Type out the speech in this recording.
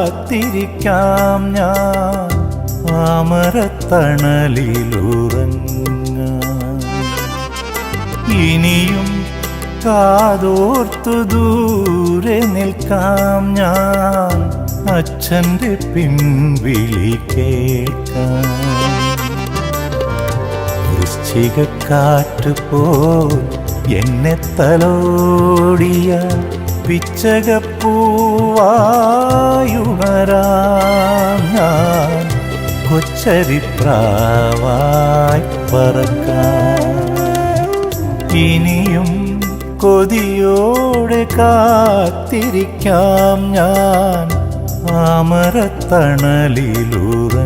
കാത്തിരിക്കാം ഞാൻ അമരത്തണലിലുറങ്ങാൻ. ഇനിയും കാതോർത്തു ദൂരെ നിൽക്കാം ഞാൻ അച്ഛൻ്റെ പിൻവിളി കേൾക്കാൻ. വൃശ്ചികക്കാറ്റ് പോൽ എന്നെ തലോടിയ പിച്ചകപ്പൂവായുണരാം ഞാൻ കൊച്ചരിപ്രാവായി പറക്കാം. ഇനിയും കൊതിയോടെ കാത്തിരിക്കാം ഞാൻ അമരത്തണലിലുറങ്ങാൻ.